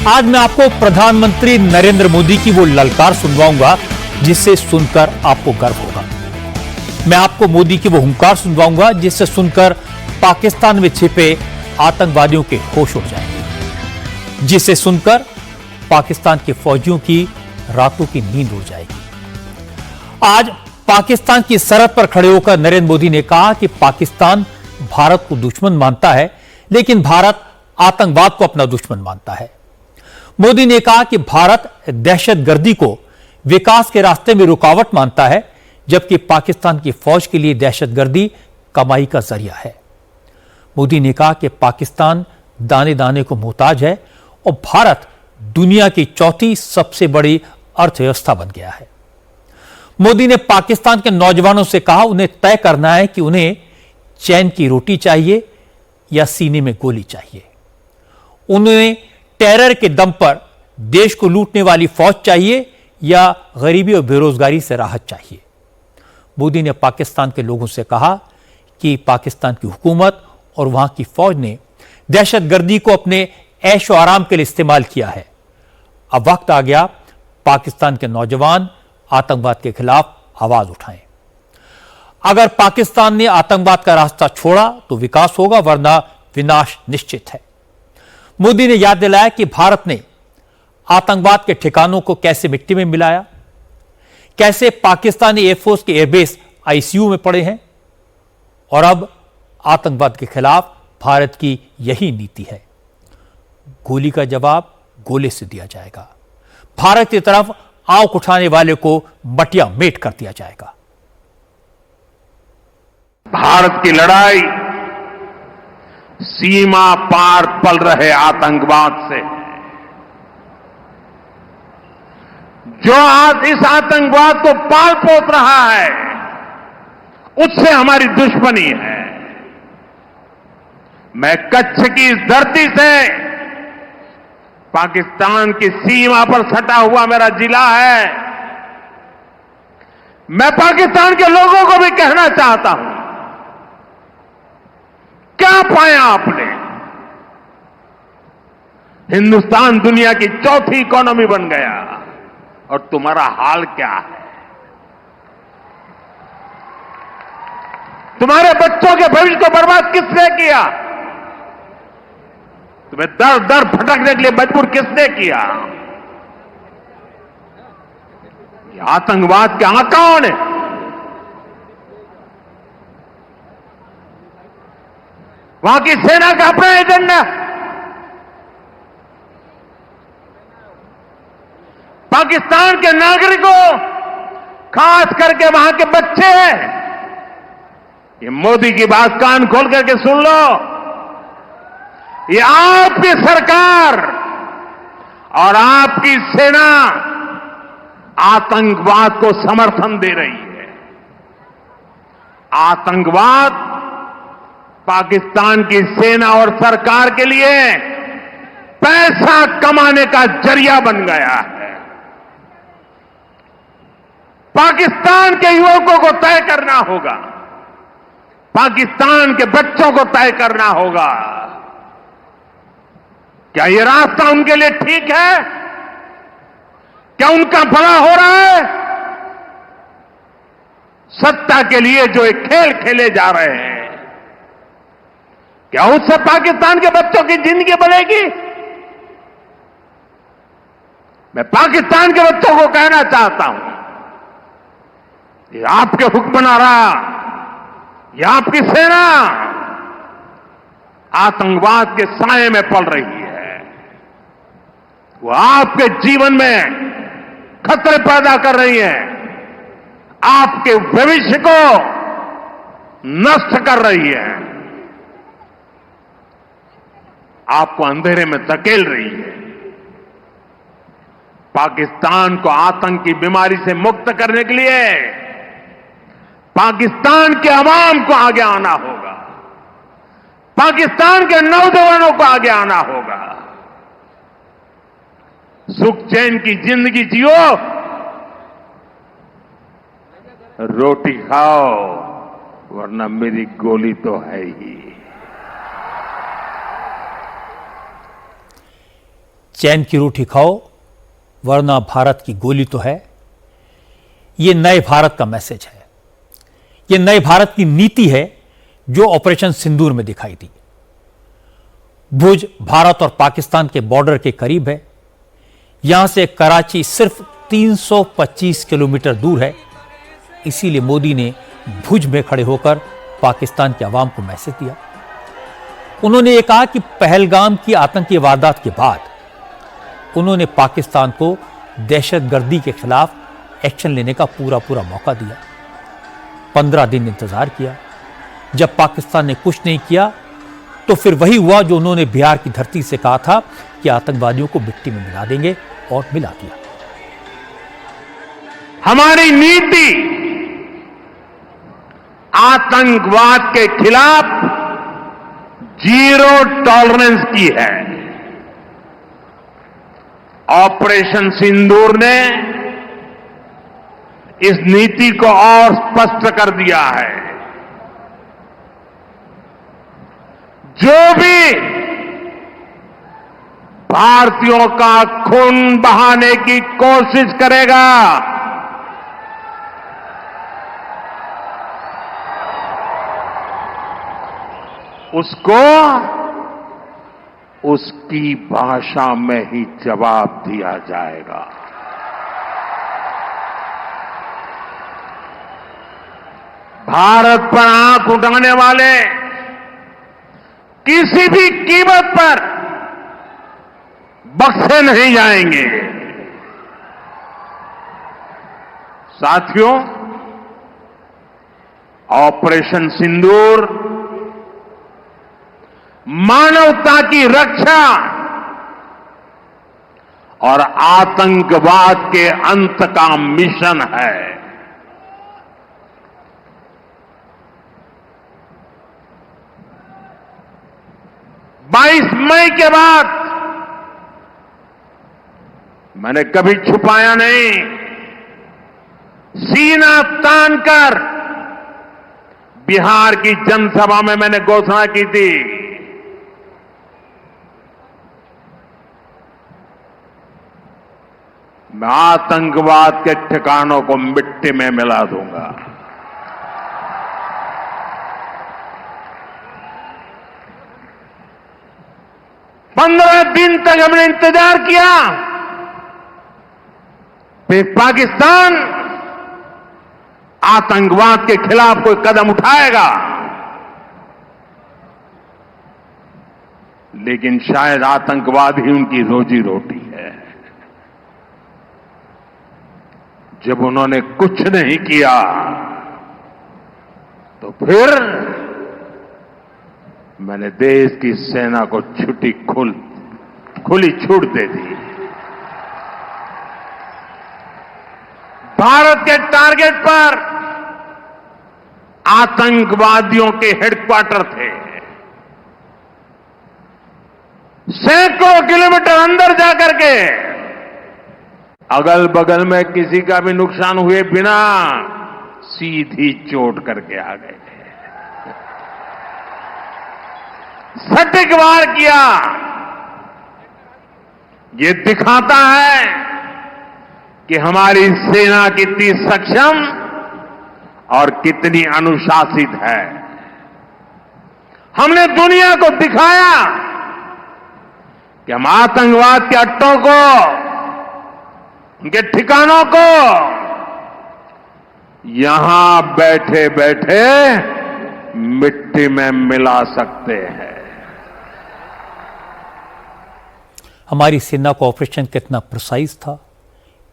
आज मैं आपको प्रधानमंत्री नरेंद्र मोदी की वो ललकार सुनवाऊंगा जिससे सुनकर आपको गर्व होगा। मैं आपको मोदी की वो हुंकार सुनवाऊंगा जिससे सुनकर पाकिस्तान में छिपे आतंकवादियों के होश उड़ जाएंगे, जिसे सुनकर पाकिस्तान के फौजियों की रातों की नींद उड़ जाएगी। आज पाकिस्तान की सरहद पर खड़े होकर नरेंद्र मोदी ने कहा कि पाकिस्तान भारत को दुश्मन मानता है, लेकिन भारत आतंकवाद को अपना दुश्मन मानता है। मोदी ने कहा कि भारत दहशतगर्दी को विकास के रास्ते में रुकावट मानता है, जबकि पाकिस्तान की फौज के लिए दहशतगर्दी कमाई का जरिया है। मोदी ने कहा कि पाकिस्तान दाने दाने को मोहताज है और भारत दुनिया की चौथी सबसे बड़ी अर्थव्यवस्था बन गया है। मोदी ने पाकिस्तान के नौजवानों से कहा उन्हें तय करना है कि उन्हें चैन की रोटी चाहिए या सीने में गोली चाहिए। उन्हें टेरर के दम पर देश को लूटने वाली फौज चाहिए या गरीबी और बेरोजगारी से राहत चाहिए। मोदी ने पाकिस्तान के लोगों से कहा कि पाकिस्तान की हुकूमत और वहां की फौज ने दहशतगर्दी को अपने ऐशो आराम के लिए इस्तेमाल किया है। अब वक्त आ गया पाकिस्तान के नौजवान आतंकवाद के खिलाफ आवाज उठाएं। अगर पाकिस्तान ने आतंकवाद का रास्ता छोड़ा तो विकास होगा, वरना विनाश निश्चित है। मोदी ने याद दिलाया कि भारत ने आतंकवाद के ठिकानों को कैसे मिट्टी में मिलाया, कैसे पाकिस्तानी एयरफोर्स के एयरबेस आईसीयू में पड़े हैं, और अब आतंकवाद के खिलाफ भारत की यही नीति है। गोली का जवाब गोले से दिया जाएगा। भारत की तरफ आंख उठाने वाले को मटिया मेट कर दिया जाएगा। भारत की लड़ाई सीमा पार पल रहे आतंकवाद से, जो आज इस आतंकवाद को पाल पोस रहा है, उससे हमारी दुश्मनी है। मैं कच्छ की इस धरती से, पाकिस्तान की सीमा पर सटा हुआ मेरा जिला है, मैं पाकिस्तान के लोगों को भी कहना चाहता हूं, क्या पाया आपने? हिंदुस्तान दुनिया की चौथी इकोनॉमी बन गया और तुम्हारा हाल क्या है? तुम्हारे बच्चों के भविष्य को बर्बाद किसने किया? तुम्हें दर दर भटकने के लिए मजबूर किसने किया? ये आतंकवाद के आकाओं ने। वहां की सेना का अपना एजेंडा, पाकिस्तान के नागरिकों, खास करके वहां के बच्चे, ये मोदी की बात कान खोल करके सुन लो। ये आपकी सरकार और आपकी सेना आतंकवाद को समर्थन दे रही है। आतंकवाद पाकिस्तान की सेना और सरकार के लिए पैसा कमाने का जरिया बन गया है। पाकिस्तान के युवकों को तय करना होगा, पाकिस्तान के बच्चों को तय करना होगा, क्या ये रास्ता उनके लिए ठीक है? क्या उनका भला हो रहा है? सत्ता के लिए जो एक खेल खेले जा रहे हैं, क्या उससे पाकिस्तान के बच्चों की जिंदगी बनेगी? मैं पाकिस्तान के बच्चों को कहना चाहता हूं, ये आपके हुक्मनारा, ये आपकी सेना आतंकवाद के साए में पल रही है। वो आपके जीवन में खतरे पैदा कर रही है, आपके भविष्य को नष्ट कर रही है, आपको अंधेरे में धकेल रही है। पाकिस्तान को आतंक की बीमारी से मुक्त करने के लिए पाकिस्तान के अवाम को आगे आना होगा, पाकिस्तान के नौजवानों को आगे आना होगा। सुख चैन की जिंदगी जियो, रोटी खाओ, वरना मेरी गोली तो है ही। चैन की रोटी खाओ वरना भारत की गोली तो है। ये नए भारत का मैसेज है, ये नए भारत की नीति है जो ऑपरेशन सिंदूर में दिखाई दी। भुज भारत और पाकिस्तान के बॉर्डर के करीब है। यहां से कराची सिर्फ 325 किलोमीटर दूर है। इसीलिए मोदी ने भुज में खड़े होकर पाकिस्तान के अवाम को मैसेज दिया। उन्होंने ये कहा कि पहलगाम की आतंकी वारदात के बाद उन्होंने पाकिस्तान को दहशतगर्दी के खिलाफ एक्शन लेने का पूरा मौका दिया। 15 दिन इंतजार किया। जब पाकिस्तान ने कुछ नहीं किया तो फिर वही हुआ जो उन्होंने बिहार की धरती से कहा था कि आतंकवादियों को मिट्टी में मिला देंगे, और मिला दिया। हमारी नीति आतंकवाद के खिलाफ जीरो टॉलरेंस की है। ऑपरेशन सिंदूर ने इस नीति को और स्पष्ट कर दिया है। जो भी भारतीयों का खून बहाने की कोशिश करेगा, उसको उसकी भाषा में ही जवाब दिया जाएगा। भारत पर आंख उठाने वाले किसी भी कीमत पर बख्शे नहीं जाएंगे। साथियों, ऑपरेशन सिंदूर मानवता की रक्षा और आतंकवाद के अंत का मिशन है। 22 मई के बाद मैंने कभी छुपाया नहीं, सीना तानकर बिहार की जनसभा में मैंने घोषणा की थी, मैं आतंकवाद के ठिकानों को मिट्टी में मिला दूंगा। पंद्रह दिन तक हमने इंतजार किया, फिर पाकिस्तान आतंकवाद के खिलाफ कोई कदम उठाएगा, लेकिन शायद आतंकवाद ही उनकी रोजी रोटी है। जब उन्होंने कुछ नहीं किया तो फिर मैंने देश की सेना को खुली छूट दे दी। भारत के टारगेट पर आतंकवादियों के हेडक्वार्टर थे। सैकड़ों किलोमीटर अंदर जाकर के अगल बगल में किसी का भी नुकसान हुए बिना सीधी चोट करके आ गए। सटीक वार किया। ये दिखाता है कि हमारी सेना कितनी सक्षम और कितनी अनुशासित है। हमने दुनिया को दिखाया कि हम आतंकवाद के अड्डों को, उनके ठिकानों को यहां बैठे बैठे मिट्टी में मिला सकते हैं। हमारी सेना का ऑपरेशन कितना प्रिसाइज था,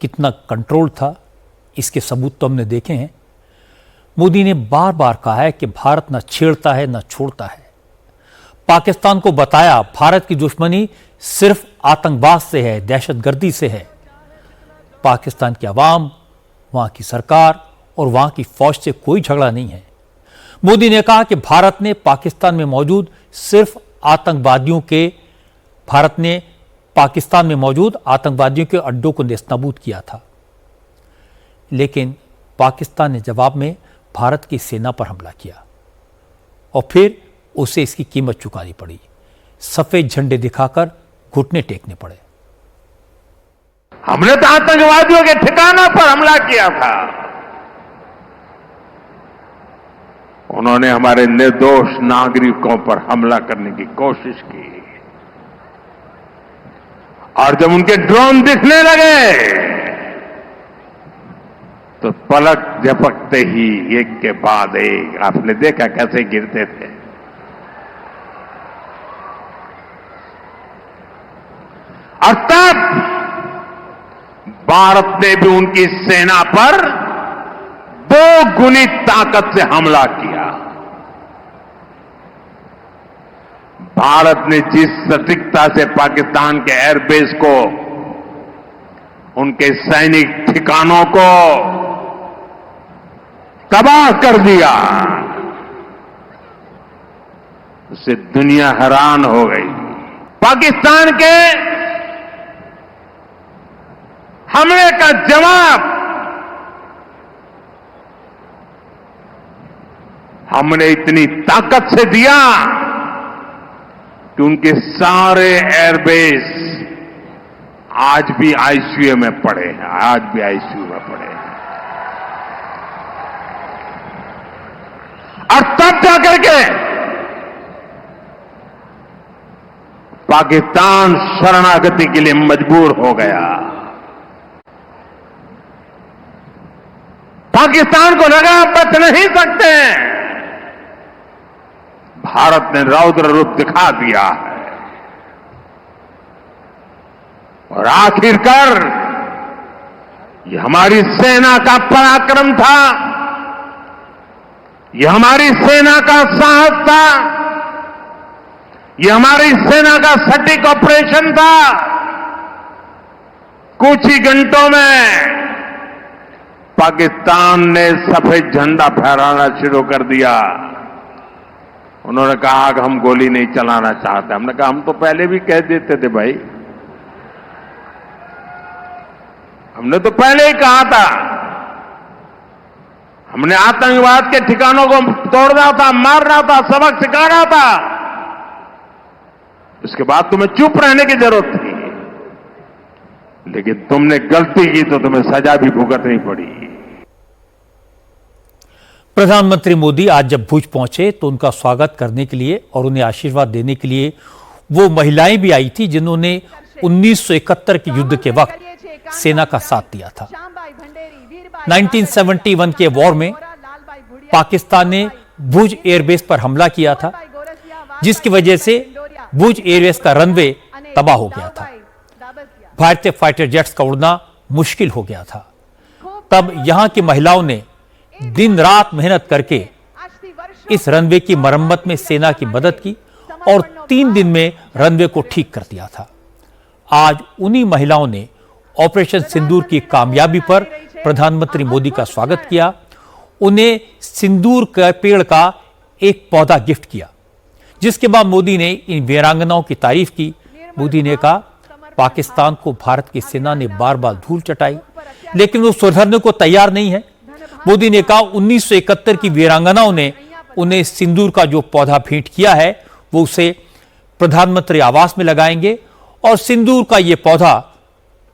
कितना कंट्रोल था, इसके सबूत तो हमने देखे हैं। मोदी ने बार बार कहा है कि भारत न छेड़ता है न छोड़ता है। पाकिस्तान को बताया भारत की दुश्मनी सिर्फ आतंकवाद से है, दहशतगर्दी से है। पाकिस्तान की आवाम, वहां की सरकार और वहां की फौज से कोई झगड़ा नहीं है। मोदी ने कहा कि भारत ने पाकिस्तान में मौजूद आतंकवादियों के अड्डों को नेस्तनाबूद किया था, लेकिन पाकिस्तान ने जवाब में भारत की सेना पर हमला किया और फिर उसे इसकी कीमत चुकानी पड़ी। सफेद झंडे दिखाकर घुटने टेकने पड़े। हमने तो आतंकवादियों के ठिकानों पर हमला किया था। उन्होंने हमारे निर्दोष नागरिकों पर हमला करने की कोशिश की और जब उनके ड्रोन दिखने लगे तो पलक झपकते ही एक के बाद एक आपने देखा कैसे गिरते थे। और तब भारत ने भी उनकी सेना पर 2 गुनी ताकत से हमला किया। भारत ने जिस सटीकता से पाकिस्तान के एयरबेस को, उनके सैनिक ठिकानों को तबाह कर दिया, उससे दुनिया हैरान हो गई। पाकिस्तान के हमले का जवाब हमने इतनी ताकत से दिया कि उनके सारे एयरबेस आज भी आईसीयू में पड़े हैं, आज भी आईसीयू में पड़े हैं। और तब जाकर के पाकिस्तान शरणागति के लिए मजबूर हो गया। पाकिस्तान को लगा बच नहीं सकते, भारत ने रौद्र रूप दिखा दिया है और आखिरकार ये हमारी सेना का पराक्रम था, ये हमारी सेना का साहस था, ये हमारी सेना का सटीक ऑपरेशन था। कुछ ही घंटों में पाकिस्तान ने सफेद झंडा फहराना शुरू कर दिया। उन्होंने कहा कि हम गोली नहीं चलाना चाहते। हमने कहा हम तो पहले भी कह देते थे भाई, हमने तो पहले ही कहा था, हमने आतंकवाद के ठिकानों को तोड़ना था, मारना था, सबक सिखाना था। उसके बाद तुम्हें चुप रहने की जरूरत थी, लेकिन तुमने गलती की तो तुम्हें सजा भी भुगतनी पड़ी। प्रधानमंत्री मोदी आज जब भुज पहुंचे तो उनका स्वागत करने के लिए और उन्हें आशीर्वाद देने के लिए वो महिलाएं भी आई थी जिन्होंने 1971 के युद्ध के वक्त सेना का साथ दिया था। 1971 के वॉर में पाकिस्तान ने भुज एयरबेस पर हमला किया था, जिसकी वजह से भुज एयरबेस का रनवे तबाह हो गया था। भारतीय फाइटर जेट्स का उड़ना मुश्किल हो गया था। तब यहां की महिलाओं ने दिन रात मेहनत करके इस रनवे की मरम्मत में सेना की मदद की और 3 दिन में रनवे को ठीक कर दिया था। आज उन्हीं महिलाओं ने ऑपरेशन सिंदूर की कामयाबी पर प्रधानमंत्री मोदी का स्वागत किया। उन्हें सिंदूर के पेड़ का एक पौधा गिफ्ट किया, जिसके बाद मोदी ने इन वीरांगनाओं की तारीफ की। मोदी ने कहा, पाकिस्तान को भारत की सेना ने बार बार धूल चटाई, लेकिन वो सुधरने को तैयार नहीं है। मोदी ने कहा 1971 की वीरांगनाओं ने उन्हें सिंदूर का जो पौधा भेंट किया है वो उसे प्रधानमंत्री आवास में लगाएंगे और सिंदूर का ये पौधा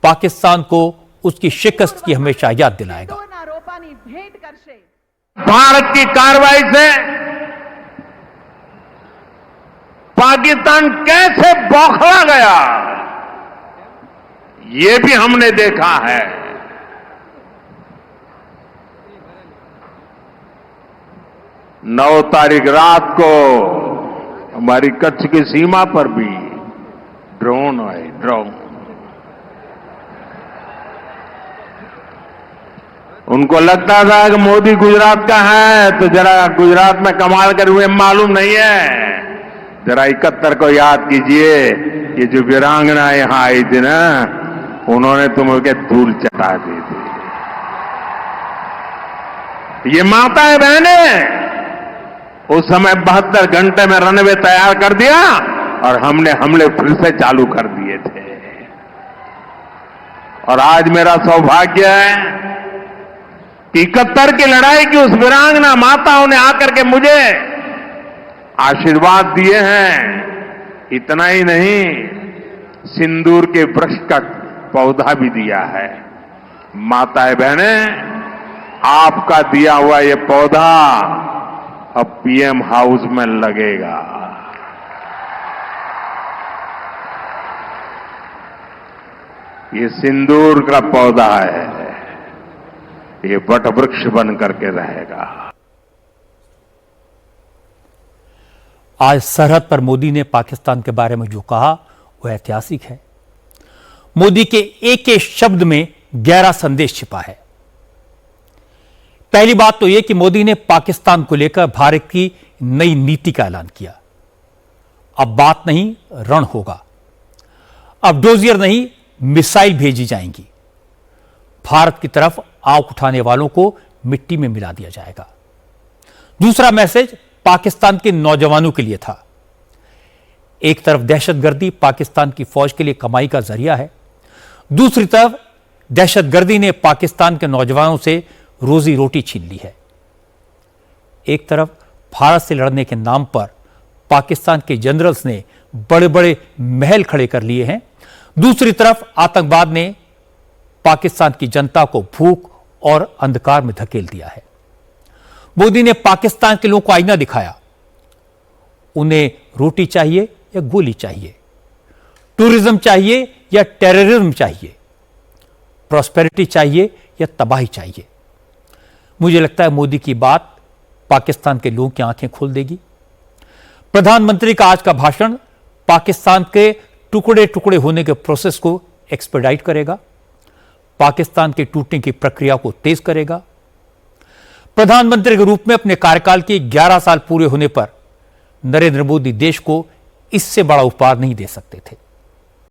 पाकिस्तान को उसकी शिकस्त की हमेशा याद दिलाएगा। भारत की कार्रवाई से पाकिस्तान कैसे बौखला गया ये भी हमने देखा है। 9 तारीख रात को हमारी कच्छ की सीमा पर भी ड्रोन आए, ड्रोन। उनको लगता था कि मोदी गुजरात का है तो जरा गुजरात में कमाल कर हुए मालूम नहीं है। जरा 71 को याद कीजिए, ये जो वीरांगना यहां आई थी ना, उन्होंने तुम्हें धूल चटा दी थी। ये माताएं बहनें उस समय 72 घंटे में रनवे तैयार कर दिया और हमने हमले फिर से चालू कर दिए थे। और आज मेरा सौभाग्य है कि 71 की लड़ाई की उस वीरांगना माताओं ने आकर के मुझे आशीर्वाद दिए हैं। इतना ही नहीं, सिंदूर के वृक्ष का पौधा भी दिया है। माताएं बहनें, आपका दिया हुआ ये पौधा अब पीएम हाउस में लगेगा। ये सिंदूर का पौधा है, ये वट वृक्ष बन करके रहेगा। आज सरहद पर मोदी ने पाकिस्तान के बारे में जो कहा वह ऐतिहासिक है। मोदी के एक एक शब्द में गहरा संदेश छिपा है। पहली बात तो यह कि मोदी ने पाकिस्तान को लेकर भारत की नई नीति का ऐलान किया। अब बात नहीं, रण होगा। अब डोजियर नहीं, मिसाइल भेजी जाएंगी। भारत की तरफ आंख उठाने वालों को मिट्टी में मिला दिया जाएगा। दूसरा मैसेज पाकिस्तान के नौजवानों के लिए था। एक तरफ दहशतगर्दी पाकिस्तान की फौज के लिए कमाई का जरिया है, दूसरी तरफ दहशतगर्दी ने पाकिस्तान के नौजवानों से रोजी रोटी छीन ली है। एक तरफ भारत से लड़ने के नाम पर पाकिस्तान के जनरल्स ने बड़े बड़े महल खड़े कर लिए हैं, दूसरी तरफ आतंकवाद ने पाकिस्तान की जनता को भूख और अंधकार में धकेल दिया है। मोदी ने पाकिस्तान के लोगों को आईना दिखाया। उन्हें रोटी चाहिए या गोली चाहिए, टूरिज्म चाहिए या टेररिज्म चाहिए, प्रॉस्पेरिटी चाहिए या तबाही चाहिए। मुझे लगता है मोदी की बात पाकिस्तान के लोगों की आंखें खोल देगी। प्रधानमंत्री का आज का भाषण पाकिस्तान के टुकड़े टुकड़े होने के प्रोसेस को एक्सपेडाइट करेगा, पाकिस्तान के टूटने की प्रक्रिया को तेज करेगा। प्रधानमंत्री के रूप में अपने कार्यकाल के 11 साल पूरे होने पर नरेंद्र मोदी देश को इससे बड़ा उपहार नहीं दे सकते थे।